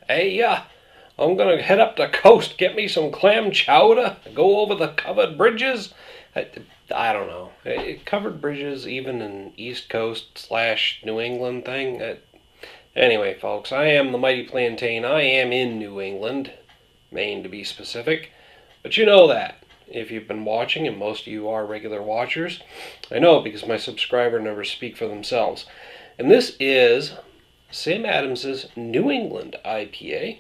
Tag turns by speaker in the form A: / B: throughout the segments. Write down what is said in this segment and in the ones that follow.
A: Hey, I'm gonna head up the coast, get me some clam chowder, go over the covered bridges. I don't know. Covered bridges, even in East Coast / New England thing. Anyway, folks, I am the Mighty Plantain. I am in New England, Maine to be specific. But you know that. If you've been watching, and most of you are regular watchers, I know because my subscriber numbers speak for themselves. And this is Sam Adams's New England IPA.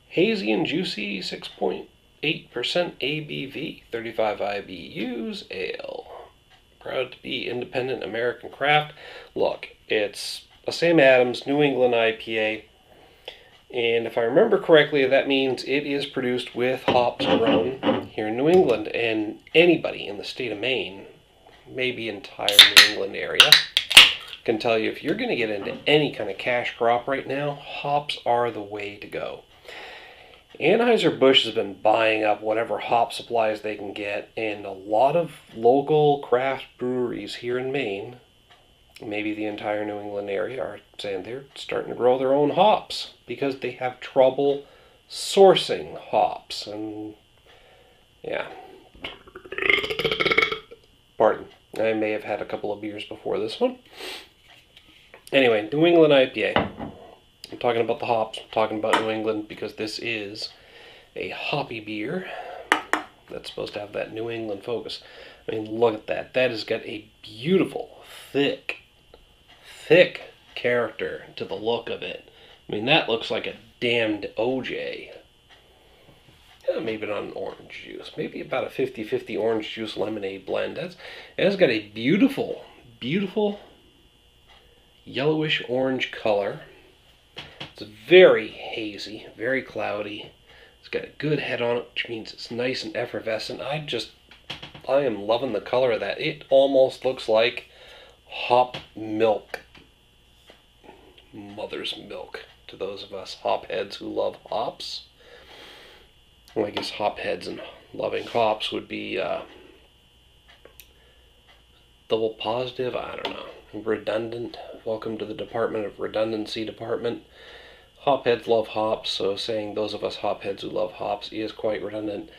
A: Hazy and juicy, 6.8% ABV, 35 IBUs, ale. Proud to be independent American craft. Look, it's a Sam Adams New England IPA. And if I remember correctly, that means it is produced with hops grown here in New England. And anybody in the state of Maine, maybe entire New England area, can tell you if you're going to get into any kind of cash crop right now, hops are the way to go. Anheuser-Busch has been buying up whatever hop supplies they can get, and a lot of local craft breweries here in Maine, maybe the entire New England area, are saying they're starting to grow their own hops because they have trouble sourcing hops. And yeah, pardon, I may have had a couple of beers before this one. Anyway, New England IPA. I'm talking about the hops, I'm talking about New England because this is a hoppy beer that's supposed to have that New England focus. I mean, look at that. That has got a beautiful, thick character to the look of it. I mean, that looks like a damned OJ. Maybe not an orange juice. Maybe about a 50-50 orange juice lemonade blend. It has got a beautiful yellowish orange color. It's very hazy, very cloudy. It's got a good head on it, which means it's nice and effervescent. I am loving the color of that. It almost looks like hop milk. Mother's milk to those of us hop heads who love hops. Well, I guess hop heads and loving hops would be double positive, I don't know. Redundant. Welcome to the Department of Redundancy Department. Hopheads love hops, so saying those of us hopheads who love hops is quite redundant.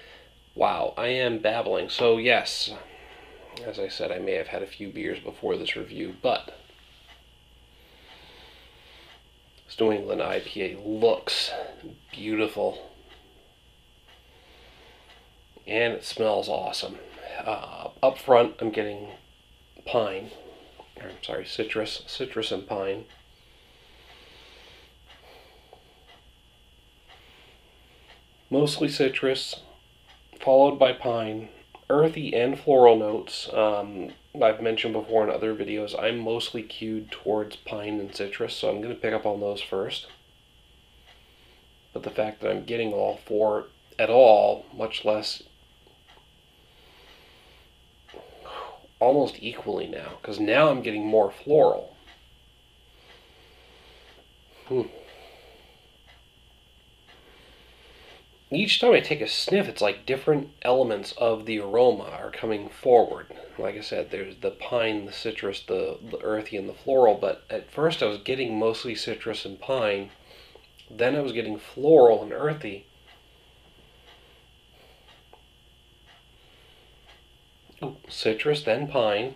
A: Wow, I am babbling. So yes, as I said, I may have had a few beers before this review, but this New England IPA looks beautiful. And it smells awesome. Up front, I'm getting citrus and pine. Mostly citrus, followed by pine, earthy and floral notes. I've mentioned before in other videos, I'm mostly cued towards pine and citrus, so I'm going to pick up on those first. But the fact that I'm getting all four at all, much less almost equally now, because now I'm getting more floral. Each time I take a sniff, it's like different elements of the aroma are coming forward. Like I said, there's the pine, the citrus, the earthy, and the floral, but at first I was getting mostly citrus and pine, then I was getting floral and earthy. Citrus, then pine,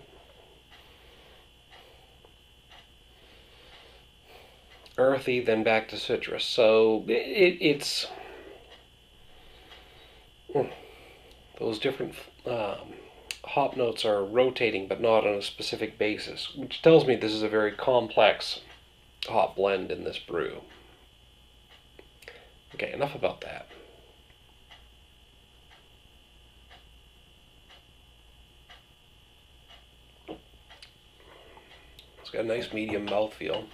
A: earthy, then back to citrus. So it's those different hop notes are rotating, but not on a specific basis, which tells me this is a very complex hop blend in this brew. Okay, enough about that. It's got a nice medium mouthfeel.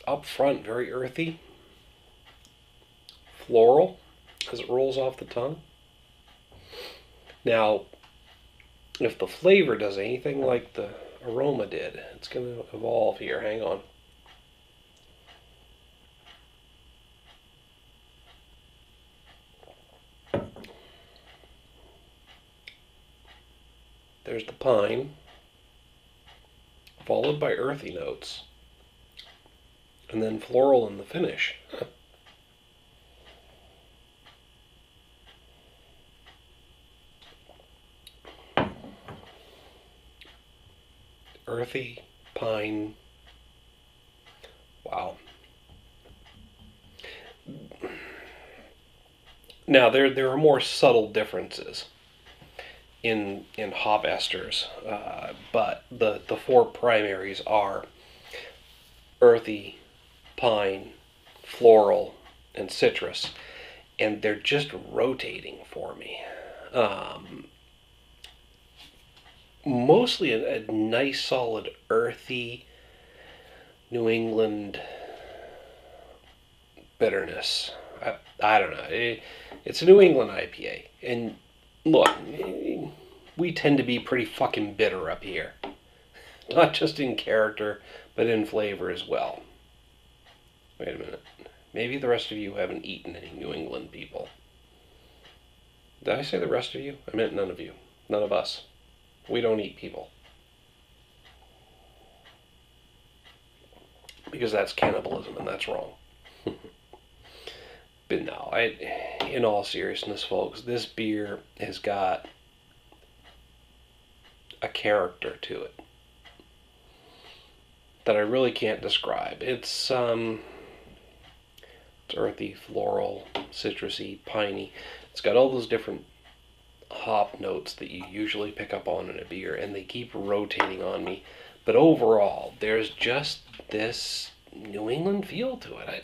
A: Up front, very earthy. Floral as it rolls off the tongue. Now, if the flavor does anything like the aroma did, it's going to evolve here. Hang on. There's the pine, followed by earthy notes. and then floral in the finish. Earthy, pine. Wow. Now there are more subtle differences in hop esters, but the four primaries are earthy, pine, floral, and citrus, and they're just rotating for me. Mostly a nice solid earthy New England bitterness. I don't know. It's a New England IPA, and look, we tend to be pretty fucking bitter up here, not just in character but in flavor as well. Wait a minute. Maybe the rest of you haven't eaten any New England people. Did I say the rest of you? I meant none of you. None of us. We don't eat people. Because that's cannibalism, and that's wrong. But no, in all seriousness, folks, this beer has got a character to it that I really can't describe. It's earthy, floral, citrusy, piney. It's got all those different hop notes that you usually pick up on in a beer, and they keep rotating on me. But overall, there's just this New England feel to it.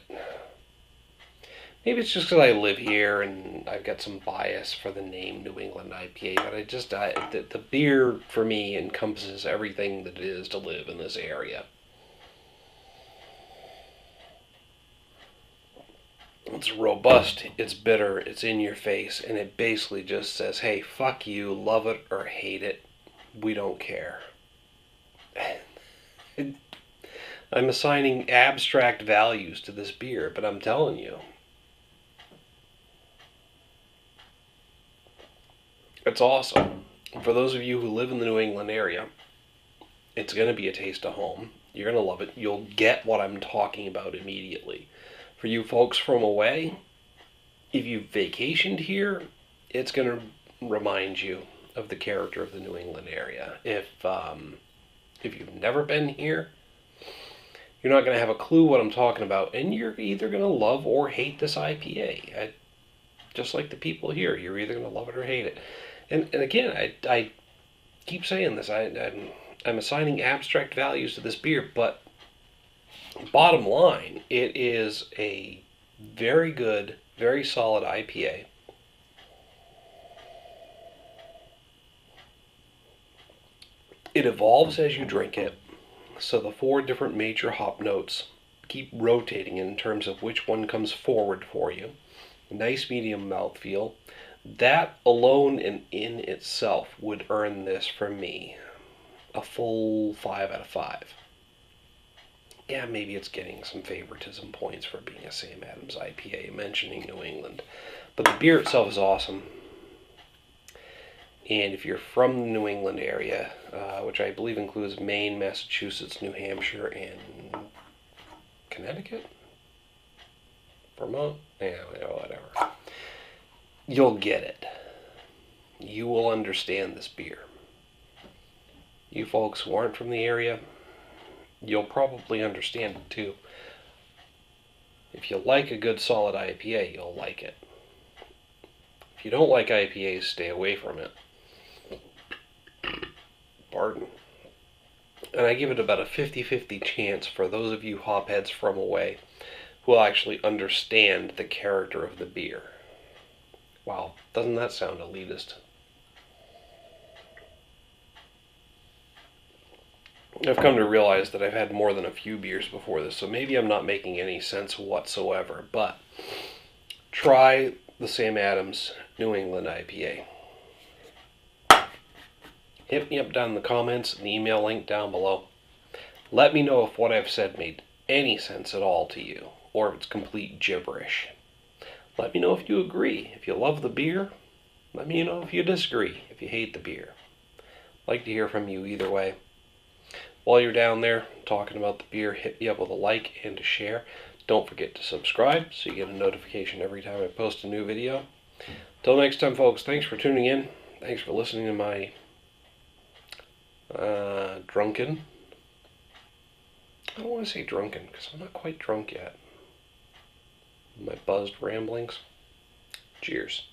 A: Maybe it's just because I live here and I've got some bias for the name New England IPA, but the beer for me encompasses everything that it is to live in this area. It's robust, it's bitter, it's in your face, and it basically just says, hey, fuck you, love it or hate it, we don't care. I'm assigning abstract values to this beer, but I'm telling you, it's awesome. For those of you who live in the New England area, it's going to be a taste of home. You're going to love it. You'll get what I'm talking about immediately. For you folks from away, if you've vacationed here, it's going to remind you of the character of the New England area. If you've never been here, you're not going to have a clue what I'm talking about, and you're either going to love or hate this IPA. Just like the people here, you're either going to love it or hate it. And again, I keep saying this. I'm assigning abstract values to this beer, but bottom line, it is a very good, very solid IPA. It evolves as you drink it, so the four different major hop notes keep rotating in terms of which one comes forward for you. Nice medium mouthfeel. That alone and in itself would earn this for me a full 5 out of 5. Yeah, maybe it's getting some favoritism points for being a Sam Adams IPA, mentioning New England. But the beer itself is awesome. And if you're from the New England area, which I believe includes Maine, Massachusetts, New Hampshire, and Connecticut? Vermont? Yeah, whatever. You'll get it. You will understand this beer. You folks who aren't from the area, you'll probably understand it too. If you like a good solid IPA, you'll like it. If you don't like IPAs, stay away from it. Pardon. And I give it about a 50-50 chance for those of you hopheads from away who will actually understand the character of the beer. Wow, doesn't that sound elitist? I've come to realize that I've had more than a few beers before this, so maybe I'm not making any sense whatsoever, but try the Sam Adams New England IPA. Hit me up down in the comments and the email link down below. Let me know if what I've said made any sense at all to you, or if it's complete gibberish. Let me know if you agree. If you love the beer, let me know if you disagree, if you hate the beer. I'd like to hear from you either way. while you're down there talking about the beer, hit me up with a like and a share. Don't forget to subscribe so you get a notification every time I post a new video. Till next time, folks, thanks for tuning in. Thanks for listening to my drunken. I don't want to say drunken because I'm not quite drunk yet. My buzzed ramblings. Cheers.